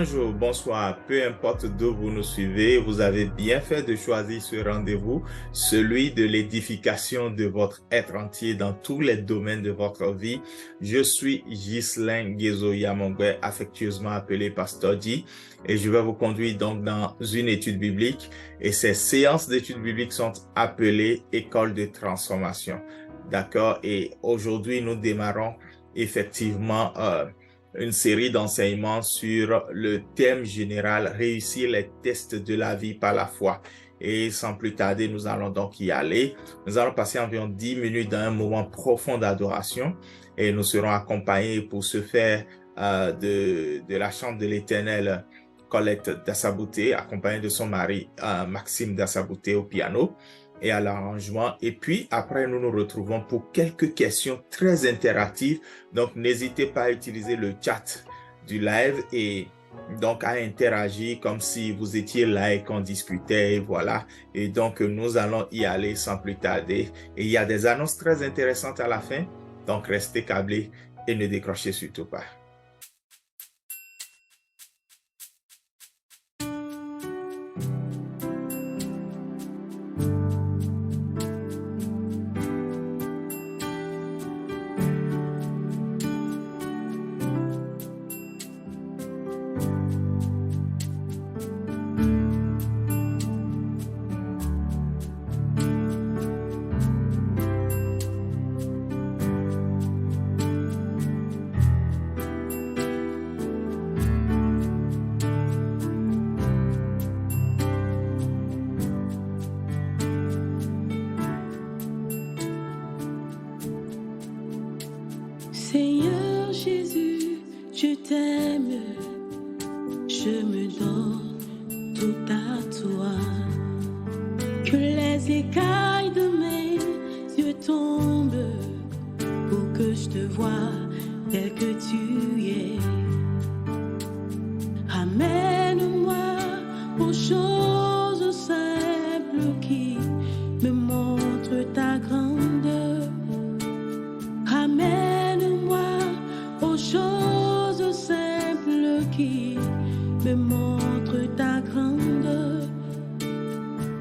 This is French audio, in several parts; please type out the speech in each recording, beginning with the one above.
Bonjour, bonsoir, peu importe d'où vous nous suivez, vous avez bien fait de choisir ce rendez-vous, celui de l'édification de votre être entier dans tous les domaines de votre vie. Je suis Ghislain Guézo-Yamongwe, affectueusement appelé Pasteur G, et je vais vous conduire donc dans une étude biblique. Et ces séances d'études bibliques sont appelées École de transformation. D'accord? Et aujourd'hui, nous démarrons effectivement une série d'enseignements sur le thème général « Réussir les tests de la vie par la foi ». Et sans plus tarder, nous allons donc y aller. Nous allons passer environ 10 minutes dans un moment profond d'adoration et nous serons accompagnés pour ce faire de la chambre de l'Éternel, Colette Dassabouté, accompagnée de son mari Maxime Dassabouté au piano et à l'arrangement. Et puis, après, nous nous retrouvons pour quelques questions très interactives. Donc, n'hésitez pas à utiliser le chat du live et donc à interagir comme si vous étiez là et qu'on discutait, voilà. Et donc, nous allons y aller sans plus tarder. Et il y a des annonces très intéressantes à la fin. Donc, restez câblés et ne décrochez surtout pas. Seigneur Jésus, je t'aime, je me donne tout à toi. Que les écailles de mes yeux tombent pour que je te voie tel que tu es. Amène-moi aux choses simples qui me montrent ta grandeur. Amène-moi aux choses simples qui me montrent ta grandeur.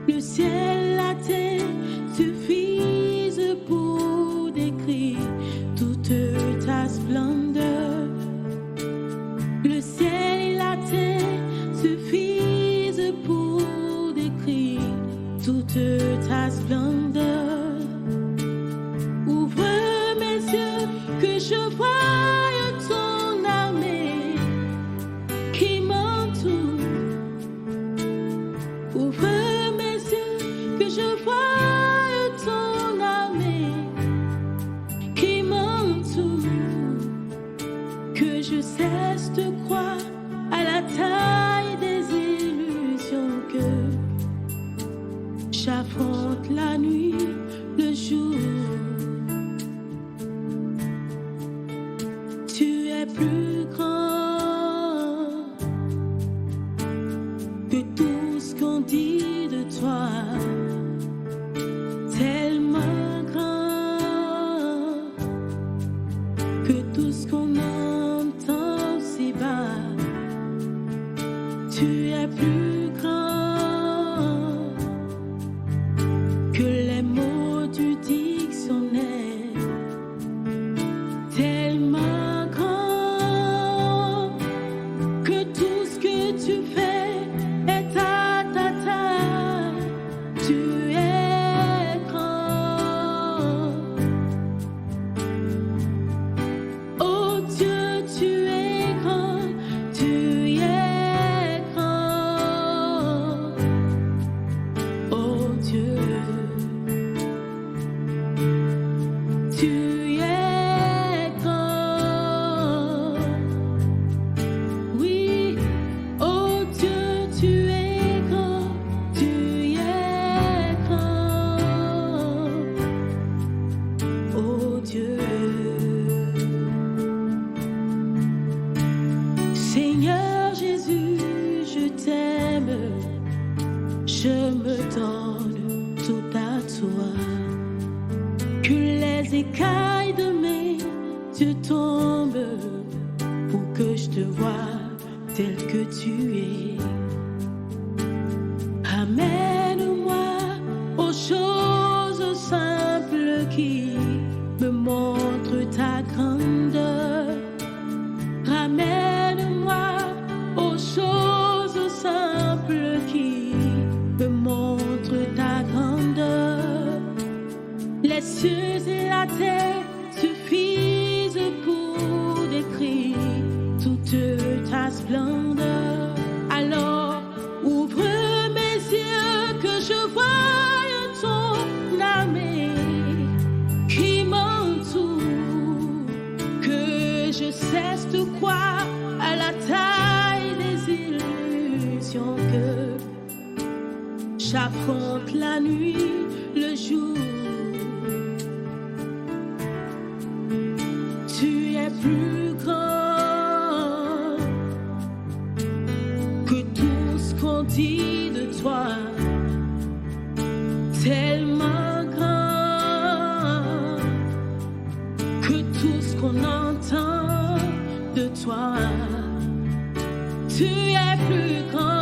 Le ciel, la terre suffisent pour décrire toute ta splendeur. Le ciel et la terre suffisent pour décrire toute ta splendeur. Ouvre mes yeux que je voie ton armée qui m'entoure. Ouvre mes yeux que je voie ton armée qui m'entoure. Que je cesse de croire à la taille des illusions, que j'affronte la nuit, le jour. Tu es plus grand que tout ce qu'on dit de toi, tellement grand que tout ce qu'on entend si bas. Tu es plus grand que les mots du dictionnaire, tellement grand que tout ce que tu fais est à ta taille. Tu es grand. Oh Dieu, tu es grand, tu es grand. Oh Dieu, tu es grand. Oui, oh Dieu, tu es grand, tu es grand. Oh Dieu. Seigneur Jésus, je t'aime, je me donne tout à toi. Que les écailles de mes yeux tombent pour que je te voie tel que tu es. Amène-moi aux choses simples qui me montrent ta grandeur. Ramène-moi aux choses simples qui me montrent ta grandeur. Les cieux et la terre suffisent pour décrire toute ta splendeur. Alors ouvre mes yeux que je voie ton armée qui m'entoure, que je cesse de croire à la taille des illusions, que j'affronte la nuit, le jour. Tu es plus grand que tout ce qu'on dit de toi, tellement grand que tout ce qu'on entend de toi. Tu es plus grand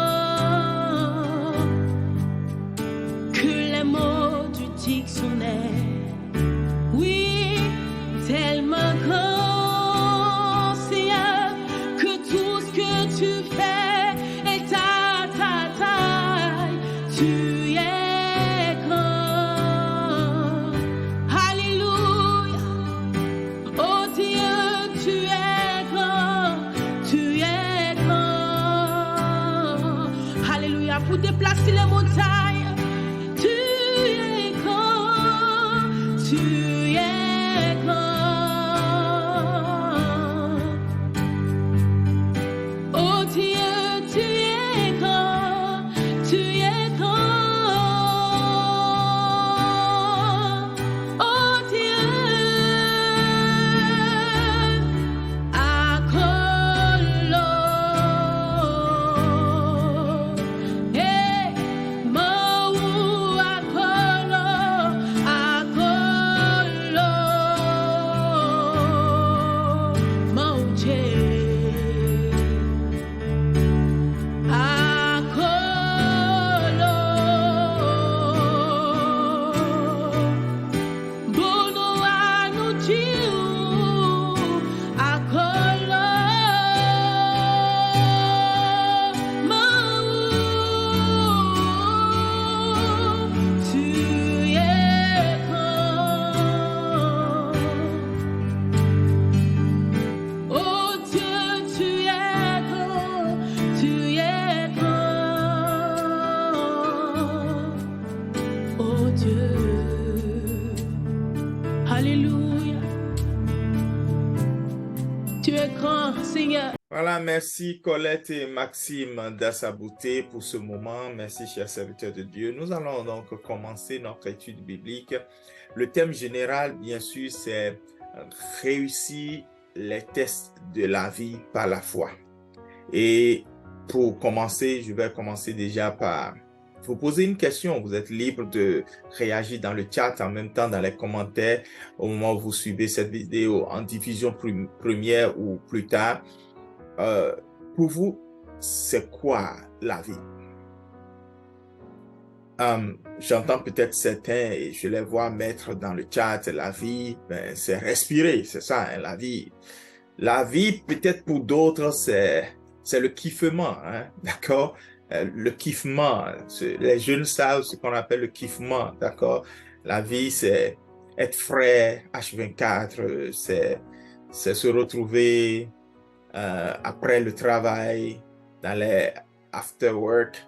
que les mots du dictionnaire. Oui, tellement grand, Seigneur, que tout ce que tu fais est à ta taille. Tu es grand. Alléluia. Oh Dieu, tu es grand. Tu es grand. Alléluia. Pour déplacer les montagnes, tu es grand. Tu es grand. Oh Dieu, tu es grand. Tu es grand. Oh Dieu, Akolo. Eh, Maou Akolo. Akolo. Maouche. Akolo. Bono anuchiu. Akolo. Maou. Tu es grand. Oh Dieu, tu es grand. Tu es grand. Oh Dieu. Alléluia. Tu es grand, Seigneur. Voilà, merci Colette et Maxime Dassabouté pour ce moment. Merci, chers serviteurs de Dieu. Nous allons donc commencer notre étude biblique. Le thème général, bien sûr, c'est réussir les tests de la vie par la foi. Et pour commencer, je vais commencer déjà par vous poser une question. Vous êtes libre de réagir dans le chat, en même temps dans les commentaires au moment où vous suivez cette vidéo en diffusion première ou plus tard. Pour vous, c'est quoi la vie? J'entends peut-être certains et je les vois mettre dans le chat, la vie, ben, c'est respirer, c'est ça, hein, la vie. La vie, peut-être pour d'autres, c'est le kiffement, hein, d'accord? Le kiffement, les jeunes savent ce qu'on appelle le kiffement, d'accord? La vie, c'est être frais, H24, c'est se retrouver après le travail, dans les after work,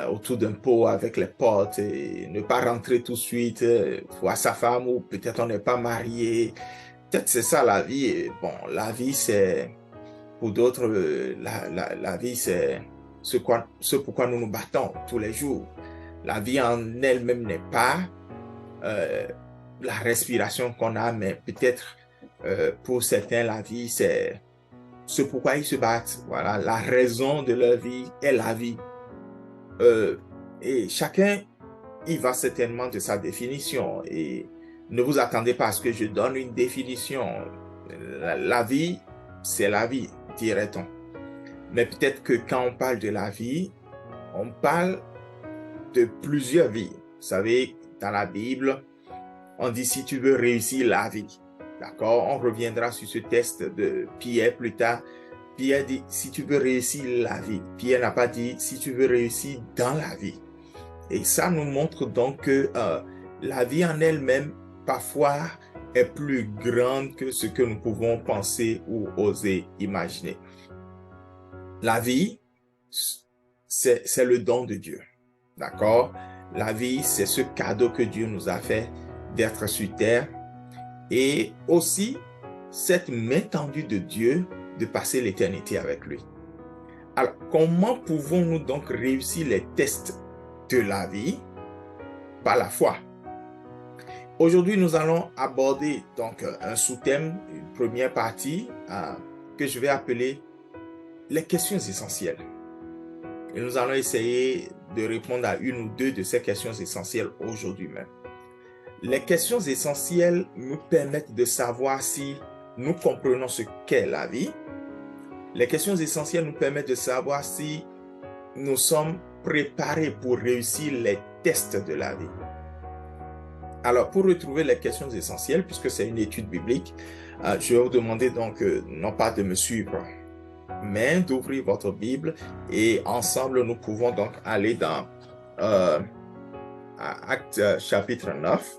autour d'un pot avec les potes et ne pas rentrer tout de suite, voir sa femme ou peut-être on n'est pas marié. Peut-être c'est ça la vie. Et bon, la vie c'est, pour d'autres, la vie c'est ce pourquoi nous nous battons tous les jours. La vie en elle-même n'est pas la respiration qu'on a, mais peut-être pour certains la vie c'est ce pourquoi ils se battent. Voilà, la raison de leur vie est la vie. Et chacun il va certainement de sa définition et ne vous attendez pas à ce que je donne une définition. La vie, c'est la vie, dirait-on. Mais peut-être que quand on parle de la vie, on parle de plusieurs vies. Vous savez, dans la Bible, on dit si tu veux réussir la vie. D'accord? On reviendra sur ce texte de Pierre plus tard. Pierre dit si tu veux réussir la vie. Pierre n'a pas dit si tu veux réussir dans la vie. Et ça nous montre donc que la vie en elle-même, parfois, est plus grande que ce que nous pouvons penser ou oser imaginer. La vie, c'est le don de Dieu. D'accord? La vie, c'est ce cadeau que Dieu nous a fait d'être sur terre. Et aussi, cette main tendue de Dieu de passer l'éternité avec lui. Alors, comment pouvons-nous donc réussir les tests de la vie? Par la foi. Aujourd'hui, nous allons aborder donc un sous-thème, une première partie que je vais appeler les questions essentielles. Et nous allons essayer de répondre à une ou deux de ces questions essentielles aujourd'hui même. Les questions essentielles nous permettent de savoir si nous comprenons ce qu'est la vie. Les questions essentielles nous permettent de savoir si nous sommes préparés pour réussir les tests de la vie. Alors, pour retrouver les questions essentielles, puisque c'est une étude biblique, je vais vous demander donc non pas de me suivre, mais d'ouvrir votre Bible et ensemble, nous pouvons donc aller dans Actes chapitre 9.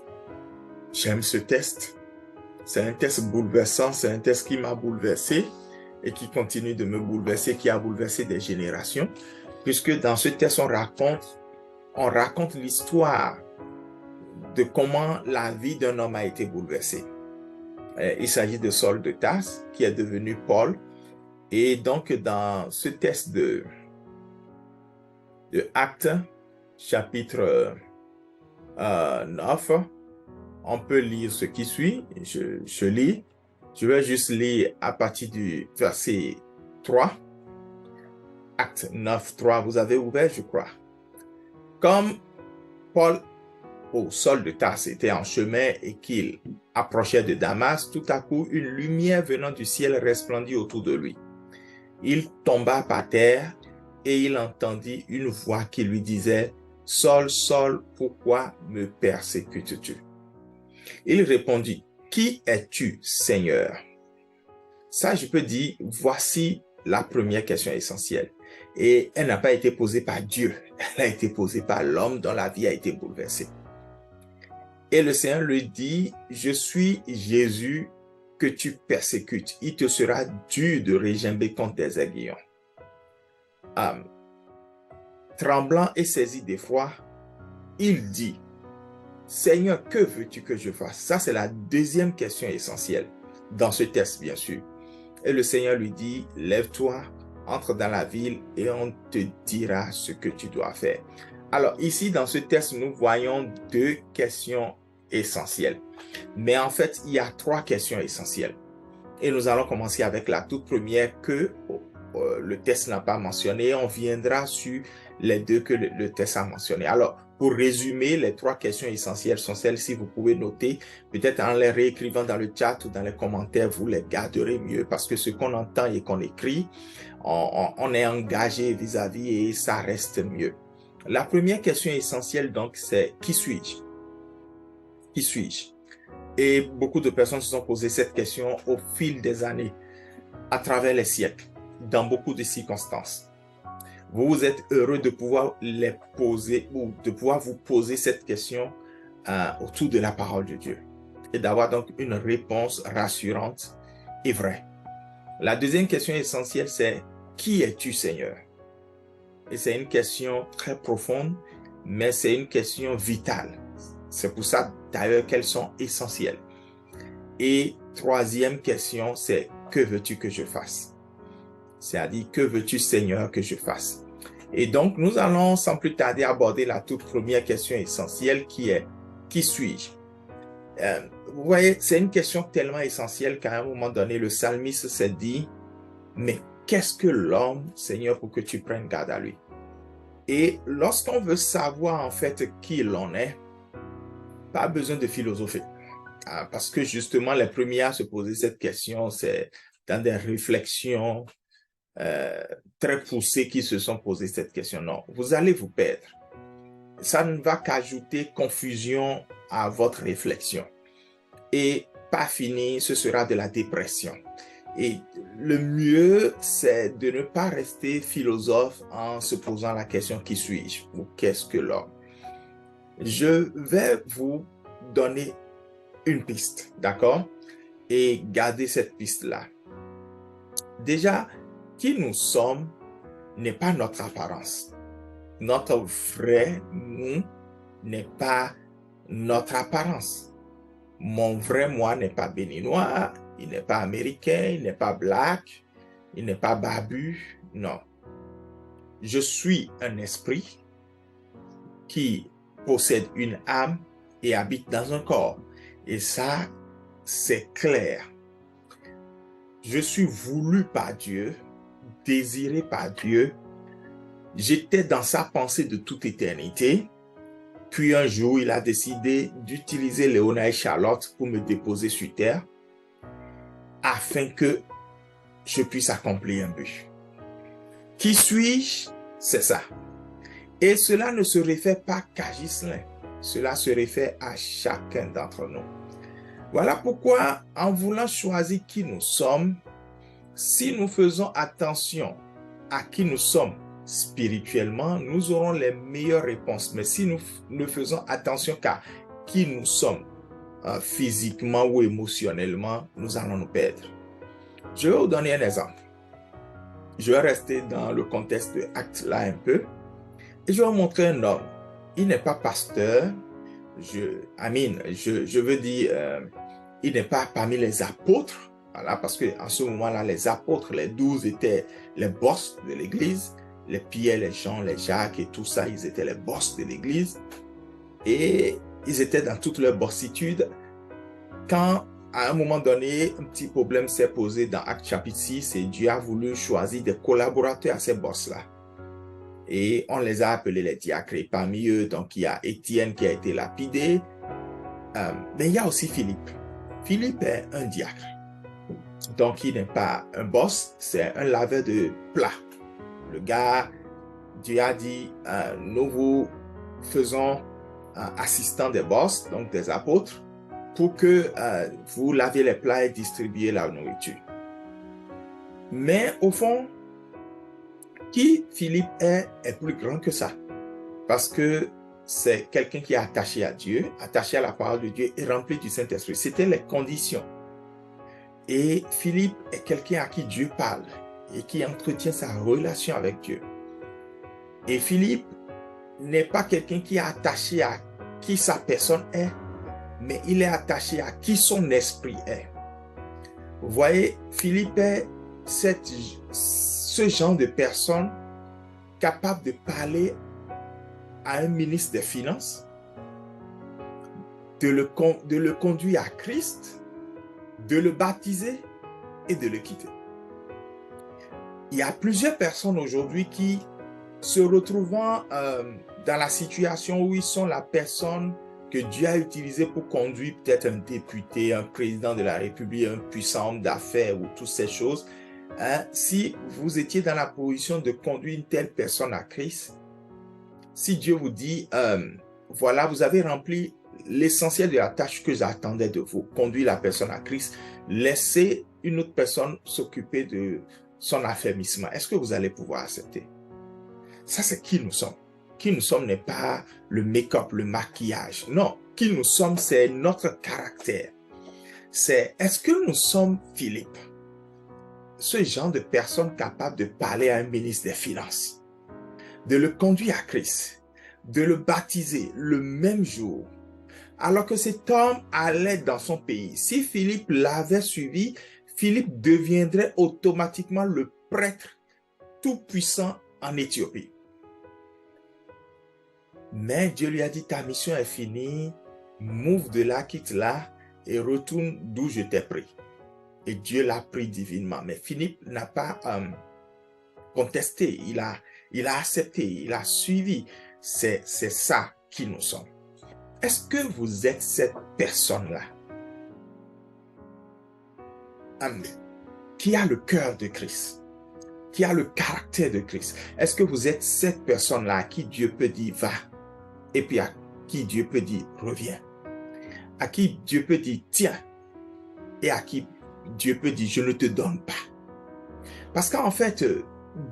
J'aime ce test. C'est un test bouleversant, c'est un test qui m'a bouleversé et qui continue de me bouleverser, qui a bouleversé des générations, puisque dans ce test, on raconte l'histoire de comment la vie d'un homme a été bouleversée. Il s'agit de Saul de Tarse, qui est devenu Paul. Et donc, dans ce test de Actes, chapitre 9, on peut lire ce qui suit. Je lis. Je vais juste lire à partir du verset 3. Acte 9, 3, vous avez ouvert, je crois. Comme Paul Saul de Tarse était en chemin et qu'il approchait de Damas, tout à coup, une lumière venant du ciel resplendit autour de lui. Il tomba par terre et il entendit une voix qui lui disait « Saul, Saul, pourquoi me persécutes-tu » Il répondit « Qui es-tu, Seigneur ?» Ça, je peux dire, voici la première question essentielle. Et elle n'a pas été posée par Dieu, elle a été posée par l'homme dont la vie a été bouleversée. Et le Seigneur lui dit, je suis Jésus que tu persécutes. Il te sera dur de régimber contre des aiguillons. Tremblant et saisi d'effroi, il dit, Seigneur, que veux-tu que je fasse? Ça, c'est la deuxième question essentielle dans ce texte, bien sûr. Et le Seigneur lui dit, lève-toi, entre dans la ville et on te dira ce que tu dois faire. Alors ici, dans ce texte, nous voyons deux questions essentielles. Mais en fait, il y a trois questions essentielles. Et nous allons commencer avec la toute première que le texte n'a pas mentionné. On viendra sur les deux que le texte a mentionné. Alors, pour résumer, les trois questions essentielles sont celles-ci. Vous pouvez noter, peut-être en les réécrivant dans le chat ou dans les commentaires, vous les garderez mieux parce que ce qu'on entend et qu'on écrit, on est engagé vis-à-vis et ça reste mieux. La première question essentielle, donc, c'est « Qui suis-je » ? Qui suis-je? Et beaucoup de personnes se sont posé cette question au fil des années, à travers les siècles, dans beaucoup de circonstances. Vous êtes heureux de pouvoir les poser ou de pouvoir vous poser cette question autour de la parole de Dieu et d'avoir donc une réponse rassurante et vraie. La deuxième question essentielle, c'est « Qui es-tu, Seigneur ?» Et c'est une question très profonde, mais c'est une question vitale. C'est pour ça, d'ailleurs, qu'elles sont essentielles. Et troisième question, c'est « Que veux-tu que je fasse ?» C'est-à-dire « Que veux-tu, Seigneur, que je fasse ?» Et donc, nous allons sans plus tarder aborder la toute première question essentielle qui est « Qui suis-je » Vous voyez, c'est une question tellement essentielle qu'à un moment donné, le psalmiste s'est dit « Mais qu'est-ce que l'homme, Seigneur, pour que tu prennes garde à lui ?» Et lorsqu'on veut savoir en fait qui l'on est, pas besoin de philosopher. Parce que justement, les premiers à se poser cette question, c'est dans des réflexions très poussés qui se sont posés cette question. Non, vous allez vous perdre. Ça ne va qu'ajouter confusion à votre réflexion. Et pas fini, ce sera de la dépression. Et le mieux, c'est de ne pas rester philosophe en se posant la question qui suis-je ou qu'est-ce que l'homme? Je vais vous donner une piste, d'accord? Et gardez cette piste-là. Déjà, qui nous sommes n'est pas notre apparence. Notre vrai nous n'est pas notre apparence. Mon vrai moi n'est pas béninois, il n'est pas américain, il n'est pas black, il n'est pas barbu, non. Je suis un esprit qui possède une âme et habite dans un corps. Et ça, c'est clair. Je suis voulu par Dieu, désiré par Dieu. J'étais dans sa pensée de toute éternité. Puis un jour, il a décidé d'utiliser Léona et Charlotte pour me déposer sur terre afin que je puisse accomplir un but. Qui suis-je? C'est ça. Et cela ne se réfère pas qu'à Ghislain. Cela se réfère à chacun d'entre nous. Voilà pourquoi, en voulant choisir qui nous sommes, si nous faisons attention à qui nous sommes spirituellement, nous aurons les meilleures réponses. Mais si nous ne faisons attention qu'à qui nous sommes physiquement ou émotionnellement, nous allons nous perdre. Je vais vous donner un exemple. Je vais rester dans le contexte de Actes là un peu. Et je vais vous montrer un homme. Il n'est pas pasteur. Je veux dire, il n'est pas parmi les apôtres. Voilà, parce qu'en ce moment-là, les apôtres, les 12 étaient les boss de l'église. Les Pierre, les Jean, les Jacques et tout ça, ils étaient les boss de l'église. Et ils étaient dans toute leur bossitude. Quand, à un moment donné, un petit problème s'est posé dans Actes chapitre 6 et Dieu a voulu choisir des collaborateurs à ces boss-là. Et on les a appelés les diacres. Et parmi eux, donc, il y a Étienne qui a été lapidé. Mais il y a aussi Philippe. Philippe est un diacre. Donc, il n'est pas un boss, c'est un laveur de plats. Le gars, Dieu a dit, nous vous faisons assistants des boss, donc des apôtres, pour que vous laviez les plats et distribuiez la nourriture. Mais au fond, qui Philippe est plus grand que ça. Parce que c'est quelqu'un qui est attaché à Dieu, attaché à la parole de Dieu et rempli du Saint-Esprit. C'était les conditions. Et Philippe est quelqu'un à qui Dieu parle et qui entretient sa relation avec Dieu. Et Philippe n'est pas quelqu'un qui est attaché à qui sa personne est, mais il est attaché à qui son esprit est. Vous voyez, Philippe est ce genre de personne capable de parler à un ministre des Finances, de le conduire à Christ, de le baptiser et de le quitter. Il y a plusieurs personnes aujourd'hui qui, se retrouvant dans la situation où ils sont la personne que Dieu a utilisée pour conduire peut-être un député, un président de la République, un puissant homme d'affaires ou toutes ces choses, si vous étiez dans la position de conduire une telle personne à Christ, si Dieu vous dit, voilà, vous avez rempli l'essentiel de la tâche que j'attendais de vous, conduire la personne à Christ, laissez une autre personne s'occuper de son affermissement. Est-ce que vous allez pouvoir accepter? Ça, c'est qui nous sommes. Qui nous sommes n'est pas le make-up, le maquillage. Non, qui nous sommes, c'est notre caractère. C'est, est-ce que nous sommes Philippe? Ce genre de personne capable de parler à un ministre des Finances, de le conduire à Christ, de le baptiser le même jour, alors que cet homme allait dans son pays. Si Philippe l'avait suivi, Philippe deviendrait automatiquement le prêtre tout-puissant en Éthiopie. Mais Dieu lui a dit, ta mission est finie, move de là, quitte là et retourne d'où je t'ai pris. Et Dieu l'a pris divinement. Mais Philippe n'a pas contesté, il a accepté, il a suivi. C'est ça qui nous sommes. Est-ce que vous êtes cette personne-là qui a le cœur de Christ, qui a le caractère de Christ? Est-ce que vous êtes cette personne-là à qui Dieu peut dire va, et puis à qui Dieu peut dire reviens, à qui Dieu peut dire tiens, et à qui Dieu peut dire je ne te donne pas? Parce qu'en fait,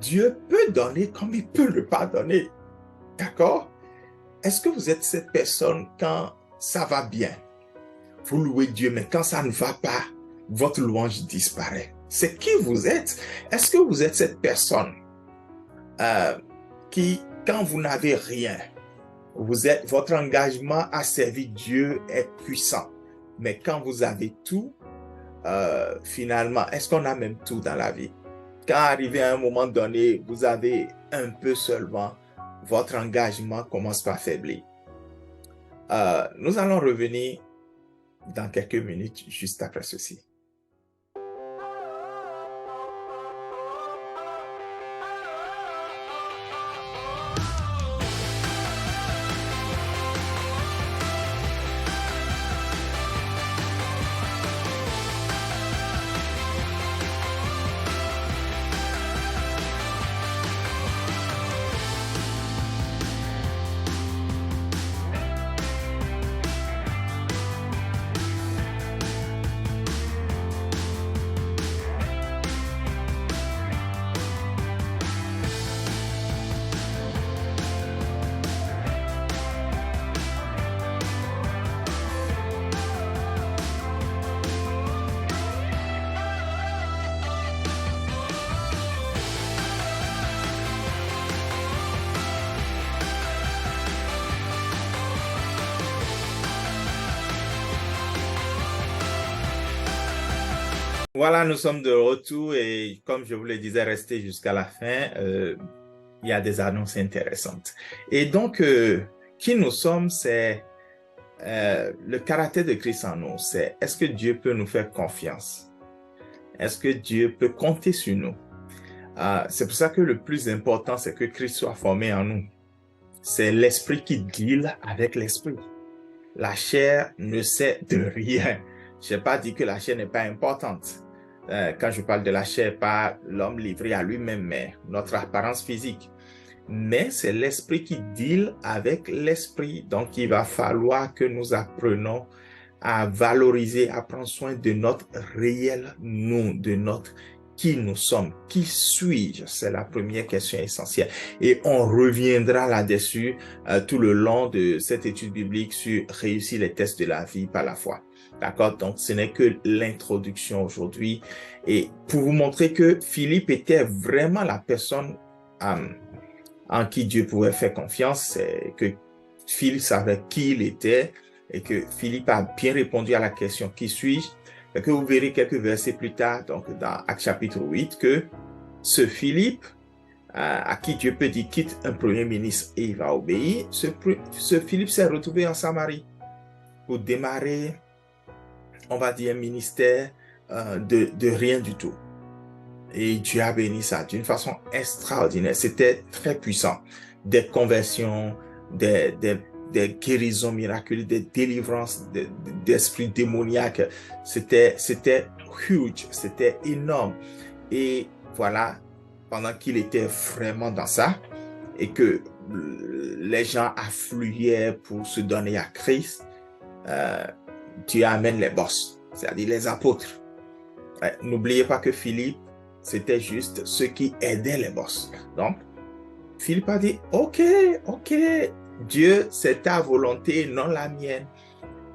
Dieu peut donner comme il peut ne pas donner. D'accord? Est-ce que vous êtes cette personne quand ça va bien? Vous louez Dieu, mais quand ça ne va pas, votre louange disparaît. C'est qui vous êtes? Est-ce que vous êtes cette personne qui, quand vous n'avez rien, votre engagement à servir Dieu est puissant, mais quand vous avez tout, finalement, est-ce qu'on a même tout dans la vie? Quand arrivé à un moment donné, vous avez un peu seulement, votre engagement commence par faiblir. Nous allons revenir dans quelques minutes, juste après ceci. Voilà, nous sommes de retour et comme je vous le disais, restez jusqu'à la fin. Il y a des annonces intéressantes. Et donc, qui nous sommes, c'est le caractère de Christ en nous. C'est est-ce que Dieu peut nous faire confiance? Est-ce que Dieu peut compter sur nous? C'est pour ça que le plus important, c'est que Christ soit formé en nous. C'est l'esprit qui deal avec l'esprit. La chair ne sait de rien. Je n'ai pas dit que la chair n'est pas importante. Quand je parle de la chair, pas l'homme livré à lui-même, mais notre apparence physique. Mais c'est l'esprit qui deal avec l'esprit. Donc, il va falloir que nous apprenions à valoriser, à prendre soin de notre réel nous, de notre qui nous sommes, qui suis-je? C'est la première question essentielle. Et on reviendra là-dessus tout le long de cette étude biblique sur réussir les tests de la vie par la foi. D'accord? Donc, ce n'est que l'introduction aujourd'hui. Et pour vous montrer que Philippe était vraiment la personne en qui Dieu pouvait faire confiance, c'est que Philippe savait qui il était et que Philippe a bien répondu à la question « Qui suis-je ?» et que vous verrez quelques versets plus tard, donc dans Actes chapitre 8, que ce Philippe, à qui Dieu peut dire « Quitte un premier ministre et il va obéir », ce Philippe s'est retrouvé en Samarie pour démarrer, on va dire, un ministère de rien du tout. Et Dieu a béni ça d'une façon extraordinaire. C'était très puissant. Des conversions, des guérisons miraculeuses, des délivrances d'esprits démoniaques. C'était huge, c'était énorme. Et voilà, pendant qu'il était vraiment dans ça, et que les gens affluaient pour se donner à Christ, Dieu amène les boss, c'est-à-dire les apôtres. N'oubliez pas que Philippe, c'était juste ceux qui aidaient les boss. Donc, Philippe a dit, ok, Dieu, c'est ta volonté, non la mienne.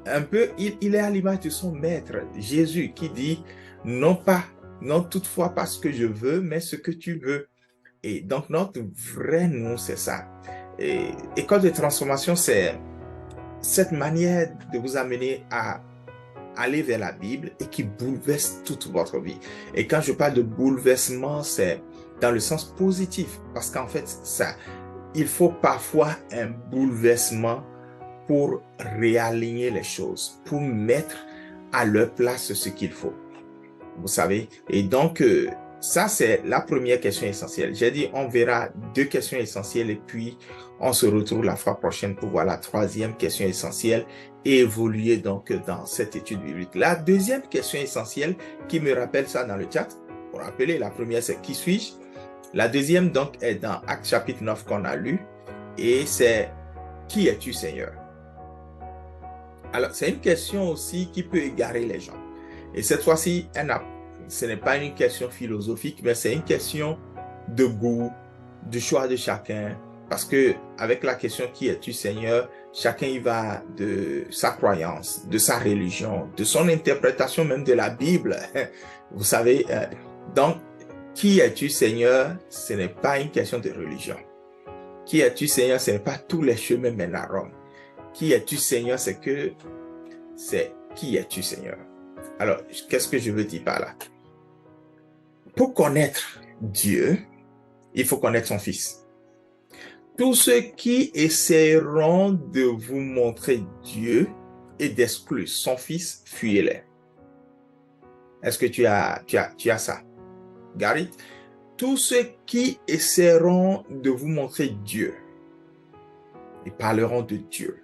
Un peu, il est à l'image de son maître, Jésus, qui dit, non toutefois pas ce que je veux, mais ce que tu veux. Et donc, notre vrai nous, c'est ça. Et école de transformation, c'est cette manière de vous amener à aller vers la Bible et qui bouleverse toute votre vie. Et quand je parle de bouleversement, c'est dans le sens positif, parce qu'en fait, il faut parfois un bouleversement pour réaligner les choses, pour mettre à leur place ce qu'il faut. Vous savez? Et donc, ça, c'est la première question essentielle. J'ai dit, on verra 2 questions essentielles et puis on se retrouve la fois prochaine pour voir la 3e question essentielle et évoluer donc dans cette étude biblique. La 2e question essentielle qui me rappelle ça dans le chat, pour rappeler, la première c'est qui suis-je? La deuxième, donc, est dans Actes chapitre 9 qu'on a lu, et c'est « Qui es-tu, Seigneur ?» Alors, c'est une question aussi qui peut égarer les gens. Et cette fois-ci, ce n'est pas une question philosophique, mais c'est une question de goût, du choix de chacun. Parce que avec la question « Qui es-tu, Seigneur ?» chacun y va de sa croyance, de sa religion, de son interprétation même de la Bible. Vous savez, donc, qui es-tu, Seigneur? Ce n'est pas une question de religion. Qui es-tu, Seigneur? Ce n'est pas tous les chemins mènent à Rome. Qui es-tu, Seigneur? C'est qui es-tu, Seigneur? Alors, qu'est-ce que je veux dire par là? Pour connaître Dieu, il faut connaître son Fils. Tous ceux qui essaieront de vous montrer Dieu et d'exclure son Fils, fuyez-les. Est-ce que tu as ça? Gary? Tous ceux qui essaieront de vous montrer Dieu, ils parleront de Dieu,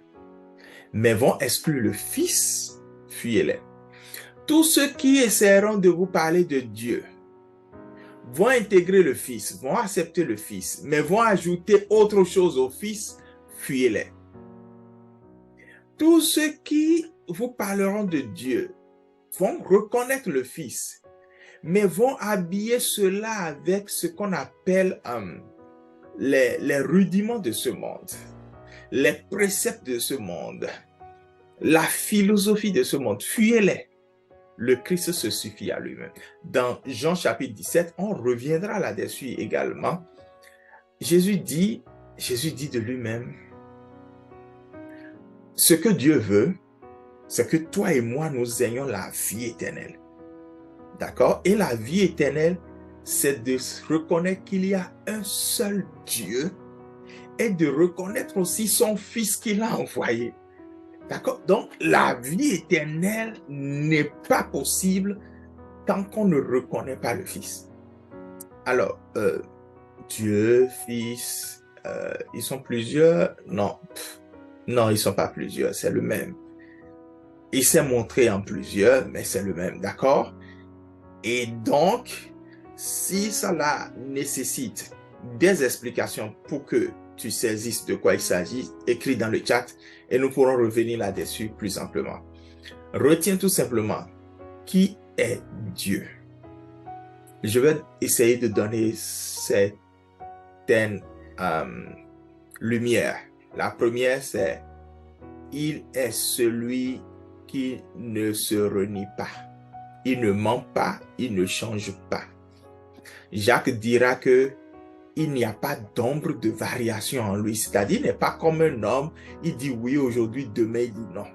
mais vont exclure le Fils, fuyez-les. Tous ceux qui essaieront de vous parler de Dieu vont intégrer le Fils, vont accepter le Fils, mais vont ajouter autre chose au Fils, fuyez-les. Tous ceux qui vous parleront de Dieu vont reconnaître le Fils, mais vont habiller cela avec ce qu'on appelle les rudiments de ce monde, les préceptes de ce monde, la philosophie de ce monde. Fuyez-les. Le Christ se suffit à lui-même. Dans Jean chapitre 17, on reviendra là-dessus également. Jésus dit de lui-même, ce que Dieu veut, c'est que toi et moi, nous ayons la vie éternelle. D'accord? Et la vie éternelle, c'est de reconnaître qu'il y a un seul Dieu et de reconnaître aussi son Fils qu'il a envoyé. D'accord? Donc, la vie éternelle n'est pas possible tant qu'on ne reconnaît pas le Fils. Alors, Dieu, Fils, ils sont plusieurs? Non. Non, ils ne sont pas plusieurs, c'est le même. Il s'est montré en plusieurs, mais c'est le même, d'accord? Et donc, si cela nécessite des explications pour que tu saisisses de quoi il s'agit, écris dans le chat et nous pourrons revenir là-dessus plus amplement. Retiens tout simplement qui est Dieu. Je vais essayer de donner certaines lumières. La première, c'est il est celui qui ne se renie pas. Il ne ment pas, il ne change pas. Jacques dira que il n'y a pas d'ombre de variation en lui. C'est-à-dire, il n'est pas comme un homme, il dit oui aujourd'hui, demain il dit non.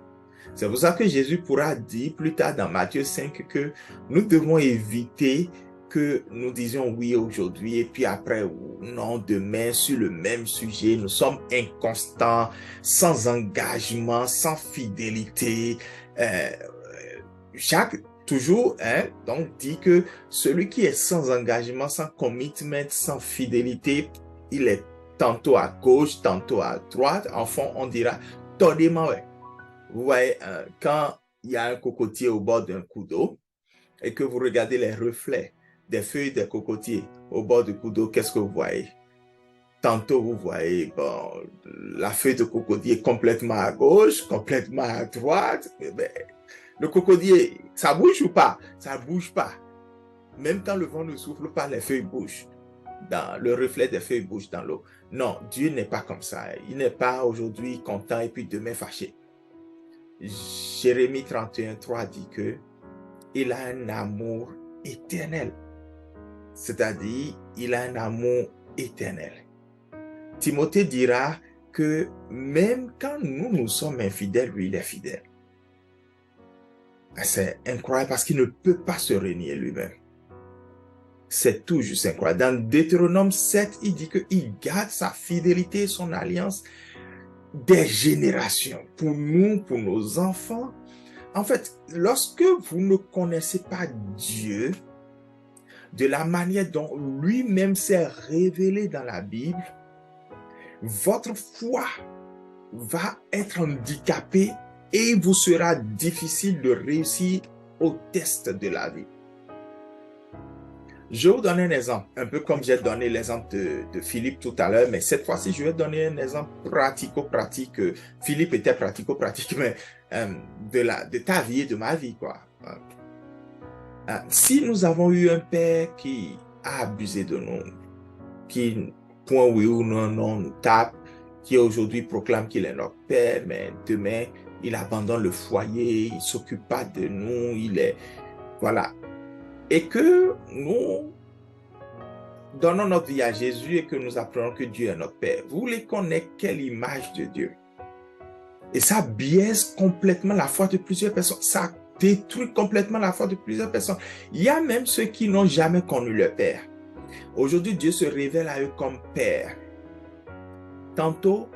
C'est pour ça que Jésus pourra dire plus tard dans Matthieu 5 que nous devons éviter que nous disions oui aujourd'hui et puis après non demain sur le même sujet. Nous sommes inconstants, sans engagement, sans fidélité. Jacques toujours donc dit que celui qui est sans engagement, sans commitment, sans fidélité, il est tantôt à gauche, tantôt à droite. En fond, on dira tordément. Ouais. Vous voyez, quand il y a un cocotier au bord d'un coup d'eau et que vous regardez les reflets des feuilles des cocotiers au bord du coup d'eau, qu'est-ce que vous voyez? Tantôt, vous voyez la feuille de cocotier complètement à gauche, complètement à droite. Le cocotier, ça bouge ou pas? Ça ne bouge pas. Même quand le vent ne souffle pas, les feuilles bougent. Le reflet des feuilles bouge dans l'eau. Non, Dieu n'est pas comme ça. Il n'est pas aujourd'hui content et puis demain fâché. Jérémie 31:3 dit que il a un amour éternel. C'est-à-dire, il a un amour éternel. Timothée dira que même quand nous sommes infidèles, lui, il est fidèle. C'est incroyable parce qu'il ne peut pas se renier lui-même. C'est tout juste incroyable. Dans Deutéronome 7, il dit qu'il garde sa fidélité et son alliance des générations. Pour nous, pour nos enfants. En fait, lorsque vous ne connaissez pas Dieu, de la manière dont lui-même s'est révélé dans la Bible, votre foi va être handicapée et il vous sera difficile de réussir au test de la vie. Je vais vous donner un exemple, un peu comme j'ai donné l'exemple de Philippe tout à l'heure, mais cette fois-ci, je vais donner un exemple pratico-pratique. Philippe était pratico-pratique, mais de ta vie et de ma vie, quoi. Si nous avons eu un père qui a abusé de nous, qui, point oui ou non, non, nous tape, qui aujourd'hui proclame qu'il est notre père, mais demain, il abandonne le foyer, il ne s'occupe pas de nous, il est... Voilà. Et que nous donnons notre vie à Jésus et que nous apprenons que Dieu est notre Père. Vous voulez qu'on ait quelle image de Dieu? Et ça biaise complètement la foi de plusieurs personnes. Ça détruit complètement la foi de plusieurs personnes. Il y a même ceux qui n'ont jamais connu le Père. Aujourd'hui, Dieu se révèle à eux comme Père. Tantôt,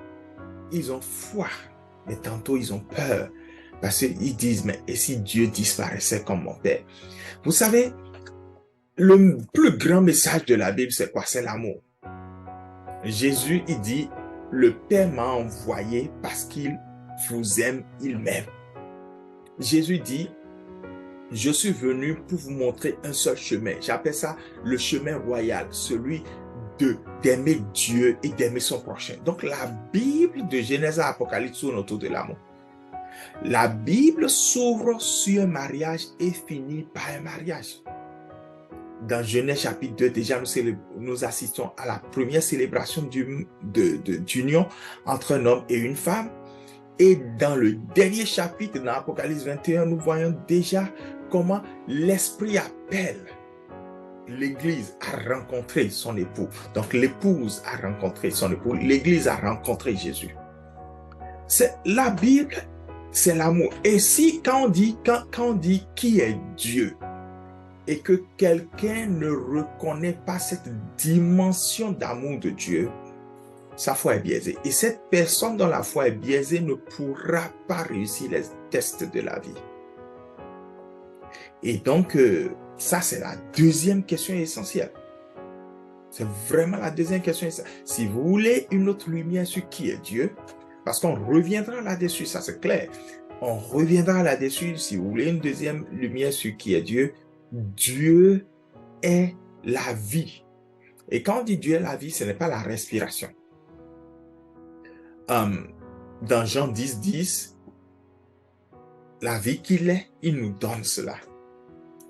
ils ont foi, mais tantôt, ils ont peur. Parce qu'ils disent, mais et si Dieu disparaissait comme mon Père? Vous savez, le plus grand message de la Bible, c'est quoi? C'est l'amour. Jésus, il dit, le Père m'a envoyé parce qu'il vous aime, il m'aime. Jésus dit, je suis venu pour vous montrer un seul chemin. J'appelle ça le chemin royal, celui d'aimer Dieu et d'aimer son prochain. Donc la Bible de Genèse à Apocalypse tourne autour de l'amour. La Bible s'ouvre sur un mariage et finit par un mariage. Dans Genèse chapitre 2, déjà nous assistons à la première célébration d'union entre un homme et une femme. Et dans le dernier chapitre, dans Apocalypse 21, nous voyons déjà comment l'Esprit appelle l'Église à rencontrer son époux. Donc l'épouse a rencontré son époux, l'Église a rencontré Jésus. La Bible, c'est l'amour. Et si quand on dit qui est Dieu, et que quelqu'un ne reconnaît pas cette dimension d'amour de Dieu, sa foi est biaisée. Et cette personne dont la foi est biaisée ne pourra pas réussir les tests de la vie. Et donc, ça, c'est la deuxième question essentielle. C'est vraiment la deuxième question essentielle. Si vous voulez une autre lumière sur qui est Dieu, parce qu'on reviendra là-dessus, ça c'est clair. On reviendra là-dessus. Si vous voulez une deuxième lumière sur qui est Dieu, Dieu est la vie. Et quand on dit Dieu est la vie, ce n'est pas la respiration. Dans Jean 10, 10, la vie qu'il est, il nous donne cela.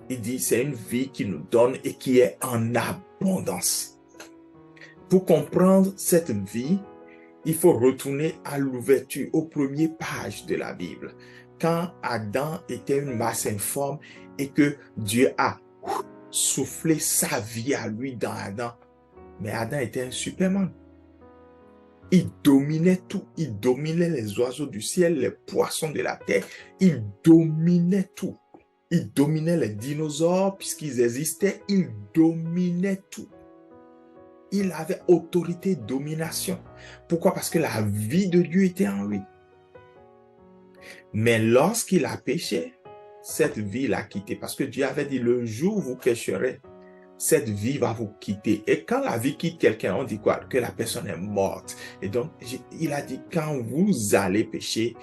Il dit c'est une vie qu'il nous donne et qui est en abondance. Pour comprendre cette vie, il faut retourner à l'ouverture, aux premières pages de la Bible. Quand Adam était une masse informe et que Dieu a soufflé sa vie à lui dans Adam. Mais Adam était un Superman. Il dominait tout. Il dominait les oiseaux du ciel, les poissons de la terre. Il dominait tout. Il dominait les dinosaures puisqu'ils existaient. Il dominait tout. Il avait autorité, domination. Pourquoi? Parce que la vie de Dieu était en lui. Mais lorsqu'il a péché, cette vie l'a quitté. Parce que Dieu avait dit, le jour où vous pécherez, cette vie va vous quitter. Et quand la vie quitte quelqu'un, on dit quoi? Que la personne est morte. Et donc, il a dit, quand vous allez pécher,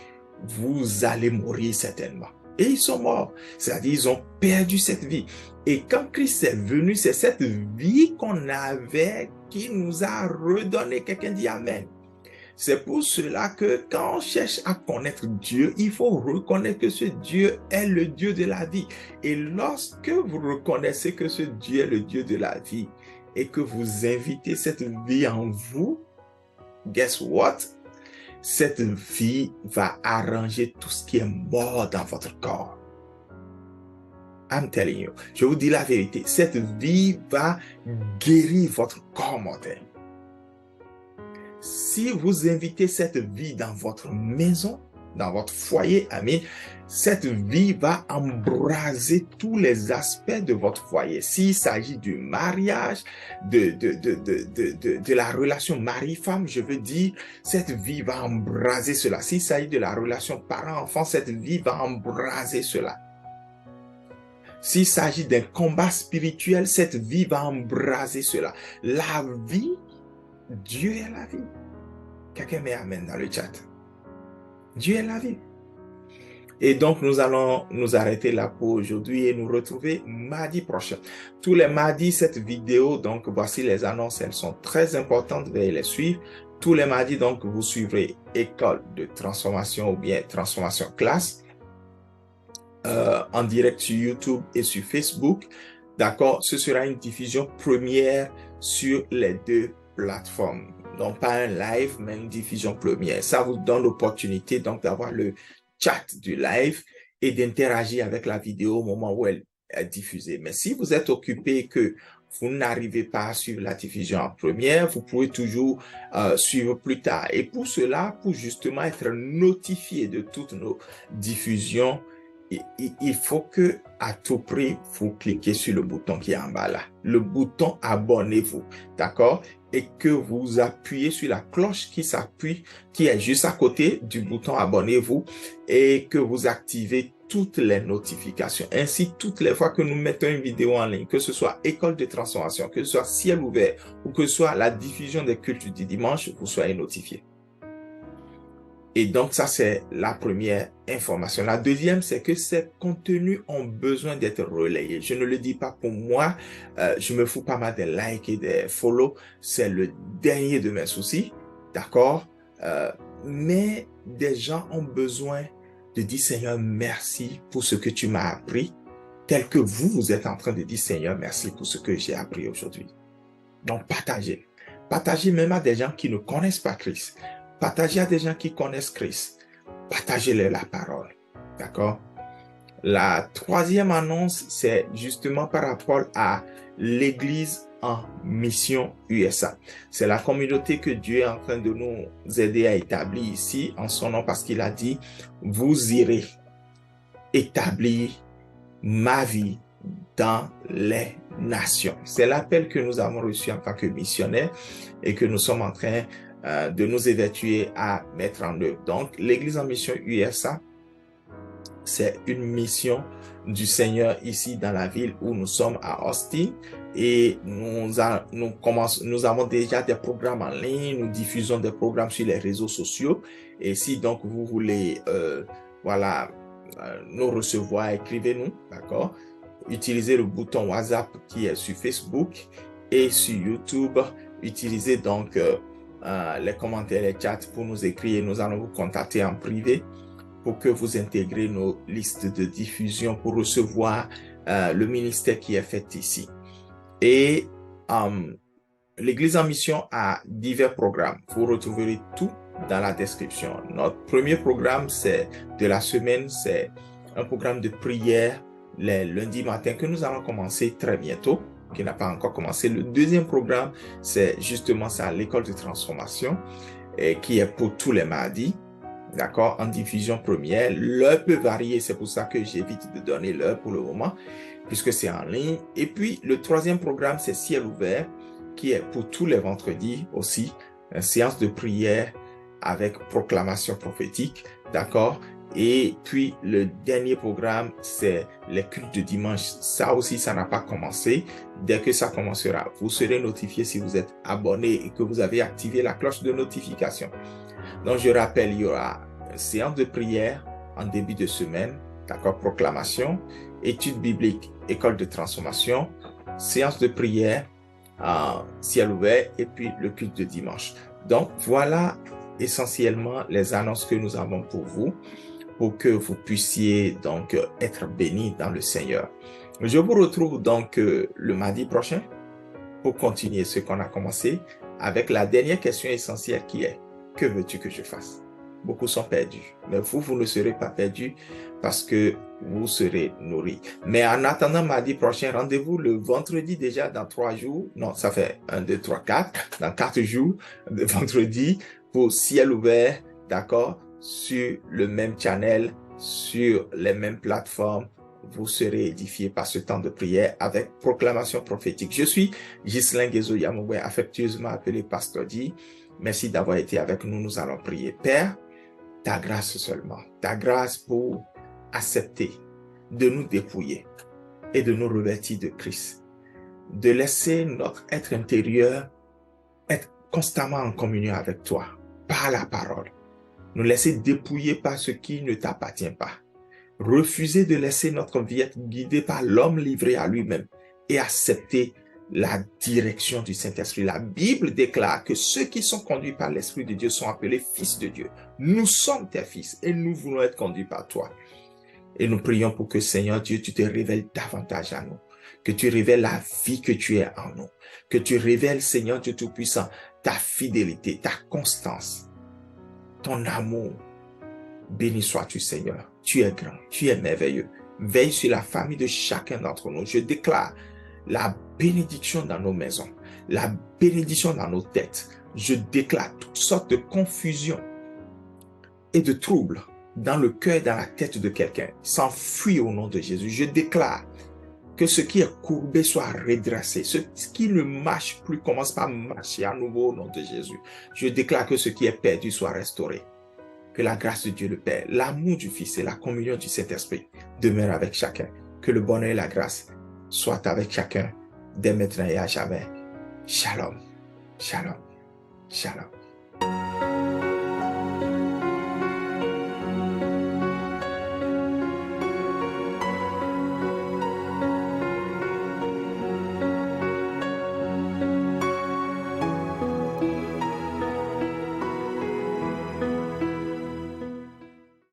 vous allez mourir certainement. Et ils sont morts. C'est-à-dire, ils ont perdu cette vie. Et quand Christ est venu, c'est cette vie qu'on avait qui nous a redonné. Quelqu'un dit Amen. C'est pour cela que quand on cherche à connaître Dieu, il faut reconnaître que ce Dieu est le Dieu de la vie. Et lorsque vous reconnaissez que ce Dieu est le Dieu de la vie et que vous invitez cette vie en vous, guess what? Cette vie va arranger tout ce qui est mort dans votre corps. I'm telling you. Je vous dis la vérité. Cette vie va guérir votre corps mortel. Si vous invitez cette vie dans votre maison, dans votre foyer, amis, cette vie va embraser tous les aspects de votre foyer. S'il s'agit du mariage, de la relation mari-femme, je veux dire, cette vie va embraser cela. S'il s'agit de la relation parent-enfant, cette vie va embraser cela. S'il s'agit d'un combat spirituel, cette vie va embraser cela. La vie, Dieu est la vie. Quelqu'un met Amen dans le chat. Dieu est la vie. Et donc, nous allons nous arrêter là pour aujourd'hui et nous retrouver mardi prochain. Tous les mardis, cette vidéo, donc voici les annonces, elles sont très importantes, veuillez les suivre. Tous les mardis, donc, vous suivrez École de transformation ou bien Transformation Classe en direct sur YouTube et sur Facebook. D'accord? Ce sera une diffusion première sur les deux plateformes. Donc, pas un live, mais une diffusion première. Ça vous donne l'opportunité donc d'avoir le chat du live et d'interagir avec la vidéo au moment où elle est diffusée. Mais si vous êtes occupé et que vous n'arrivez pas à suivre la diffusion en première, vous pouvez toujours suivre plus tard. Et pour cela, pour justement être notifié de toutes nos diffusions, il faut que à tout prix, vous cliquez sur le bouton qui est en bas là, le bouton abonnez-vous, d'accord? Et que vous appuyez sur la cloche qui s'appuie, qui est juste à côté du bouton abonnez-vous et que vous activez toutes les notifications. Ainsi, toutes les fois que nous mettons une vidéo en ligne, que ce soit École de transformation, que ce soit Ciel ouvert ou que ce soit la diffusion des cultes du dimanche, vous soyez notifiés. Et donc, ça, c'est la première information. La deuxième, c'est que ces contenus ont besoin d'être relayés. Je ne le dis pas pour moi. Je me fous pas mal des likes et des follow. C'est le dernier de mes soucis. D'accord? Mais des gens ont besoin de dire, Seigneur, merci pour ce que tu m'as appris, tel que vous êtes en train de dire, Seigneur, merci pour ce que j'ai appris aujourd'hui. Donc, partagez. Partagez même à des gens qui ne connaissent pas Christ. Partagez à des gens qui connaissent Christ. Partagez-leur la parole. D'accord? La troisième annonce, c'est justement par rapport à l'Église en mission USA. C'est la communauté que Dieu est en train de nous aider à établir ici en son nom parce qu'il a dit, vous irez établir ma vie dans les nations. C'est l'appel que nous avons reçu en tant que missionnaires et que nous sommes en train de nous évertuer à mettre en œuvre. Donc, l'Église en mission USA, c'est une mission du Seigneur ici dans la ville où nous sommes à Austin et nous avons déjà des programmes en ligne, nous diffusons des programmes sur les réseaux sociaux et si donc vous voulez nous recevoir, écrivez-nous, d'accord? Utilisez le bouton WhatsApp qui est sur Facebook et sur YouTube. Utilisez donc les commentaires, les chats pour nous écrire et nous allons vous contacter en privé pour que vous intégrez nos listes de diffusion pour recevoir le ministère qui est fait ici. Et l'Église en mission a divers programmes. Vous retrouverez tout dans la description. Notre premier programme, c'est de la semaine, c'est un programme de prière les lundis matins que nous allons commencer très bientôt, qui n'a pas encore commencé. Le deuxième programme, c'est justement ça, l'école de transformation, qui est pour tous les mardis, d'accord, en diffusion première. L'heure peut varier, c'est pour ça que j'évite de donner l'heure pour le moment, puisque c'est en ligne. Et puis, le troisième programme, c'est Ciel ouvert, qui est pour tous les vendredis aussi, une séance de prière avec proclamation prophétique, d'accord? Et puis, le dernier programme, c'est les cultes de dimanche. Ça aussi, ça n'a pas commencé. Dès que ça commencera, vous serez notifié si vous êtes abonné et que vous avez activé la cloche de notification. Donc, je rappelle, il y aura une séance de prière en début de semaine, d'accord, proclamation, étude biblique, école de transformation, séance de prière, ciel ouvert et puis le culte de dimanche. Donc, voilà essentiellement les annonces que nous avons pour vous, pour que vous puissiez donc être bénis dans le Seigneur. Je vous retrouve donc le mardi prochain pour continuer ce qu'on a commencé avec la dernière question essentielle qui est: que veux-tu que je fasse? Beaucoup sont perdus, mais vous ne serez pas perdus parce que vous serez nourris. Mais en attendant mardi prochain, rendez-vous le vendredi déjà dans 3 jours. Non, ça fait 1, 2, 3, 4. Dans 4 jours, de vendredi, pour ciel ouvert, d'accord, sur le même channel, sur les mêmes plateformes. Vous serez édifiés par ce temps de prière avec proclamation prophétique. Je suis Ghislain Guézo Yamoué, affectueusement appelé Pasteur D. Merci d'avoir été avec nous. Nous allons prier. Père, ta grâce seulement, ta grâce pour accepter de nous dépouiller et de nous revêtir de Christ, de laisser notre être intérieur être constamment en communion avec toi, par la parole, nous laisser dépouiller par ce qui ne t'appartient pas, refuser de laisser notre vie être guidée par l'homme livré à lui-même et accepter la direction du Saint-Esprit. La Bible déclare que ceux qui sont conduits par l'Esprit de Dieu sont appelés fils de Dieu. Nous sommes tes fils et nous voulons être conduits par toi. Et nous prions pour que, Seigneur Dieu, tu te révèles davantage à nous, que tu révèles la vie que tu es en nous, que tu révèles, Seigneur Dieu Tout-Puissant, ta fidélité, ta constance, ton amour. Béni sois-tu, Seigneur. Tu es grand, tu es merveilleux. Veille sur la famille de chacun d'entre nous. Je déclare la bénédiction dans nos maisons, la bénédiction dans nos têtes. Je déclare toutes sortes de confusion et de troubles dans le cœur et dans la tête de quelqu'un. S'enfuit au nom de Jésus. Je déclare que ce qui est courbé soit redressé. Ce qui ne marche plus commence par marcher à nouveau au nom de Jésus. Je déclare que ce qui est perdu soit restauré. Que la grâce de Dieu le Père, l'amour du Fils et la communion du Saint-Esprit demeurent avec chacun. Que le bonheur et la grâce soient avec chacun dès maintenant et à jamais. Shalom, shalom, shalom.